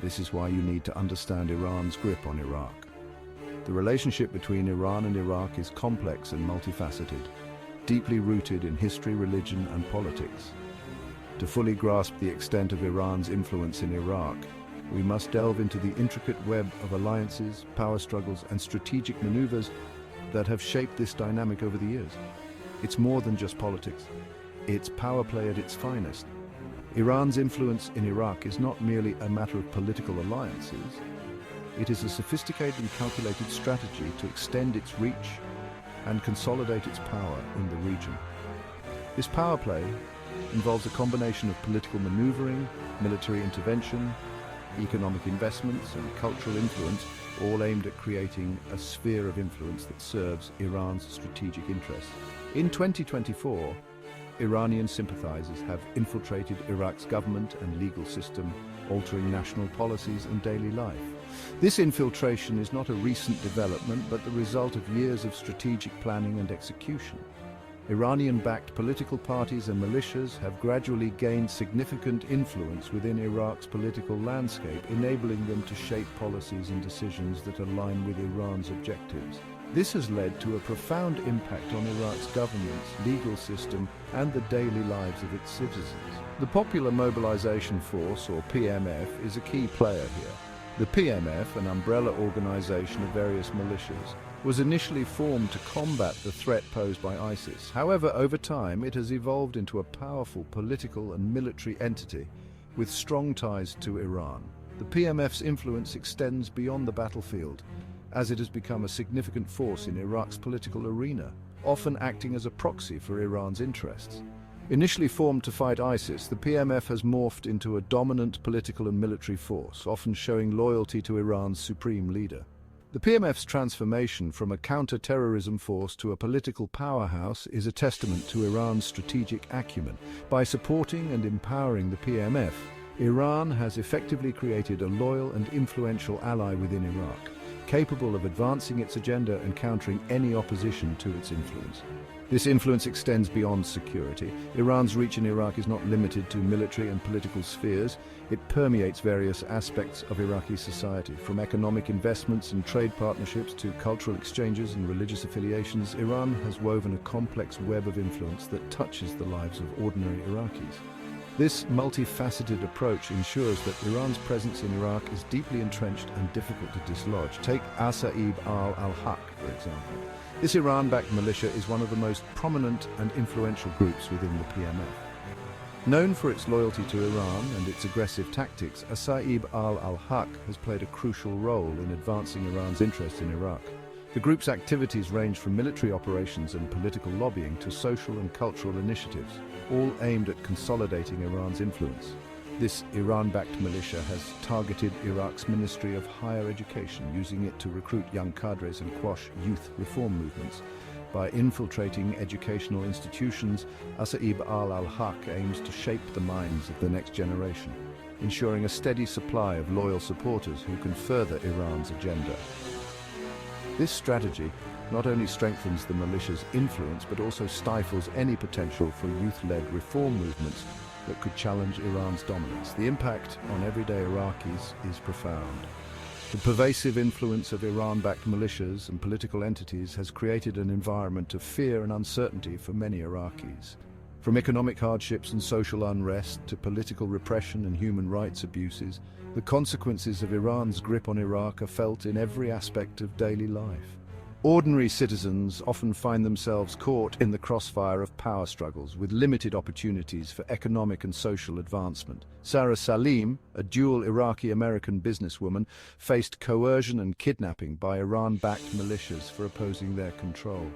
This is why you need to understand Iran's grip on Iraq. The relationship between Iran and Iraq is complex and multifaceted, deeply rooted in history, religion, and politics. To fully grasp the extent of Iran's influence in Iraq, we must delve into the intricate web of alliances, power struggles, and strategic maneuvers that have shaped this dynamic over the years. It's more than just politics. It's power play at its finest. Iran's influence in Iraq is not merely a matter of political alliances. It is a sophisticated and calculated strategy to extend its reach and consolidate its power in the region. This power play involves a combination of political maneuvering, military intervention, economic investments, and cultural influence, all aimed at creating a sphere of influence that serves Iran's strategic interests. In 2024, Iranian sympathizers have infiltrated Iraq's government and legal system, altering national policies and daily life. This infiltration is not a recent development, but the result of years of strategic planning and execution. Iranian-backed political parties and militias have gradually gained significant influence within Iraq's political landscape, enabling them to shape policies and decisions that align with Iran's objectives. This has led to a profound impact on Iraq's governance, legal system, and the daily lives of its citizens. The Popular Mobilization Force, or PMF, is a key player here. The PMF, an umbrella organization of various militias, was initially formed to combat the threat posed by ISIS. However, over time, it has evolved into a powerful political and military entity with strong ties to Iran. The PMF's influence extends beyond the battlefield, as it has become a significant force in Iraq's political arena, often acting as a proxy for Iran's interests. Initially formed to fight ISIS, the PMF has morphed into a dominant political and military force, often showing loyalty to Iran's supreme leader. The PMF's transformation from a counter-terrorism force to a political powerhouse is a testament to Iran's strategic acumen. By supporting and empowering the PMF, Iran has effectively created a loyal and influential ally within Iraq, capable of advancing its agenda and countering any opposition to its influence. This influence extends beyond security. Iran's reach in Iraq is not limited to military and political spheres. It permeates various aspects of Iraqi society, from economic investments and trade partnerships to cultural exchanges and religious affiliations. Iran has woven a complex web of influence that touches the lives of ordinary Iraqis. This multifaceted approach ensures that Iran's presence in Iraq is deeply entrenched and difficult to dislodge. Take Asaib al-Haq, for example. This Iran-backed militia is one of the most prominent and influential groups within the PMF. Known for its loyalty to Iran and its aggressive tactics, Asaib al-Haq has played a crucial role in advancing Iran's interests in Iraq. The group's activities range from military operations and political lobbying to social and cultural initiatives, all aimed at consolidating Iran's influence. This Iran-backed militia has targeted Iraq's Ministry of Higher Education, using it to recruit young cadres and quash youth reform movements. By infiltrating educational institutions, Asaib al-Haq aims to shape the minds of the next generation, ensuring a steady supply of loyal supporters who can further Iran's agenda. This strategy not only strengthens the militia's influence, but also stifles any potential for youth-led reform movements that could challenge Iran's dominance. The impact on everyday Iraqis is profound. The pervasive influence of Iran-backed militias and political entities has created an environment of fear and uncertainty for many Iraqis. From economic hardships and social unrest to political repression and human rights abuses, the consequences of Iran's grip on Iraq are felt in every aspect of daily life. Ordinary citizens often find themselves caught in the crossfire of power struggles, with limited opportunities for economic and social advancement. Sarah Salim, a dual Iraqi-American businesswoman, faced coercion and kidnapping by Iran-backed militias for opposing their control.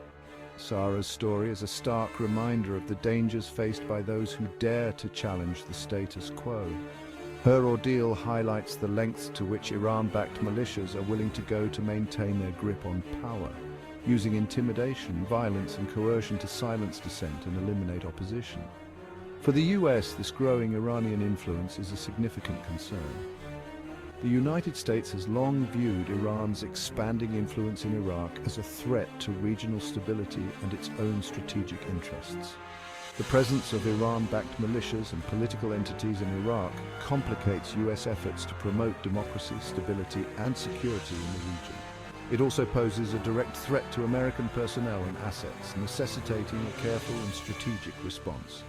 Sarah's story is a stark reminder of the dangers faced by those who dare to challenge the status quo. Her ordeal highlights the lengths to which Iran-backed militias are willing to go to maintain their grip on power, using intimidation, violence, and coercion to silence dissent and eliminate opposition. For the US, this growing Iranian influence is a significant concern. The United States has long viewed Iran's expanding influence in Iraq as a threat to regional stability and its own strategic interests. The presence of Iran-backed militias and political entities in Iraq complicates US efforts to promote democracy, stability, and security in the region. It also poses a direct threat to American personnel and assets, necessitating a careful and strategic response.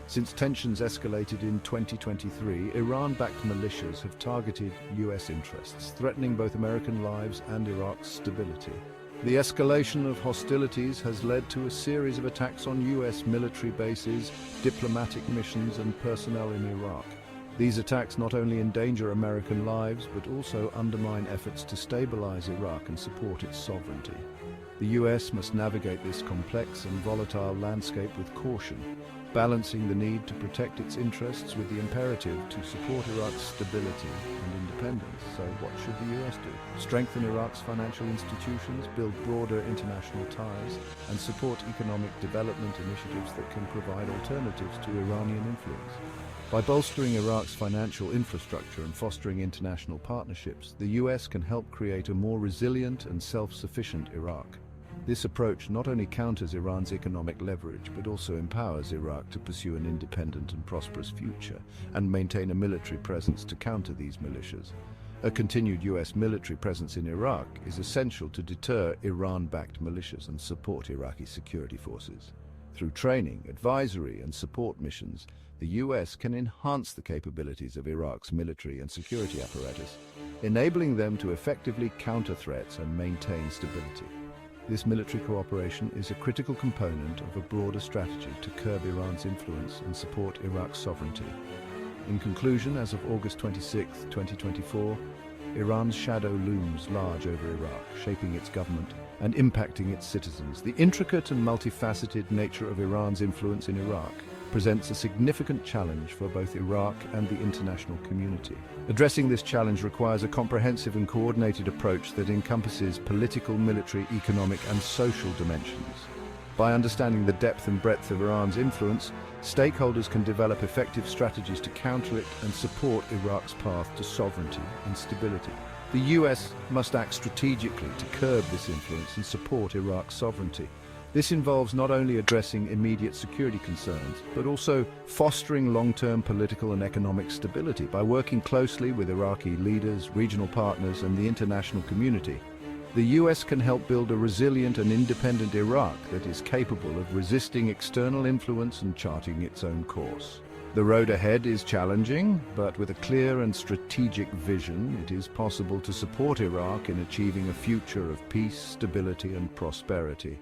Since tensions escalated in 2023, Iran-backed militias have targeted US interests, threatening both American lives and Iraq's stability. The escalation of hostilities has led to a series of attacks on US military bases, diplomatic missions, and personnel in Iraq. These attacks not only endanger American lives, but also undermine efforts to stabilize Iraq and support its sovereignty. The US must navigate this complex and volatile landscape with caution, balancing the need to protect its interests with the imperative to support Iraq's stability and independence. So what should the US do? Strengthen Iraq's financial institutions, build broader international ties, and support economic development initiatives that can provide alternatives to Iranian influence. By bolstering Iraq's financial infrastructure and fostering international partnerships, the US can help create a more resilient and self-sufficient Iraq. This approach not only counters Iran's economic leverage, but also empowers Iraq to pursue an independent and prosperous future and maintain a military presence to counter these militias. A continued US military presence in Iraq is essential to deter Iran-backed militias and support Iraqi security forces. Through training, advisory, and support missions, the US can enhance the capabilities of Iraq's military and security apparatus, enabling them to effectively counter threats and maintain stability. This military cooperation is a critical component of a broader strategy to curb Iran's influence and support Iraq's sovereignty. In conclusion, as of August 26, 2024, Iran's shadow looms large over Iraq, shaping its government and impacting its citizens. The intricate and multifaceted nature of Iran's influence in Iraq presents a significant challenge for both Iraq and the international community. Addressing this challenge requires a comprehensive and coordinated approach that encompasses political, military, economic, and social dimensions. By understanding the depth and breadth of Iran's influence, stakeholders can develop effective strategies to counter it and support Iraq's path to sovereignty and stability. The US must act strategically to curb this influence and support Iraq's sovereignty. This involves not only addressing immediate security concerns, but also fostering long-term political and economic stability by working closely with Iraqi leaders, regional partners, and the international community. The US can help build a resilient and independent Iraq that is capable of resisting external influence and charting its own course. The road ahead is challenging, but with a clear and strategic vision, it is possible to support Iraq in achieving a future of peace, stability, and prosperity.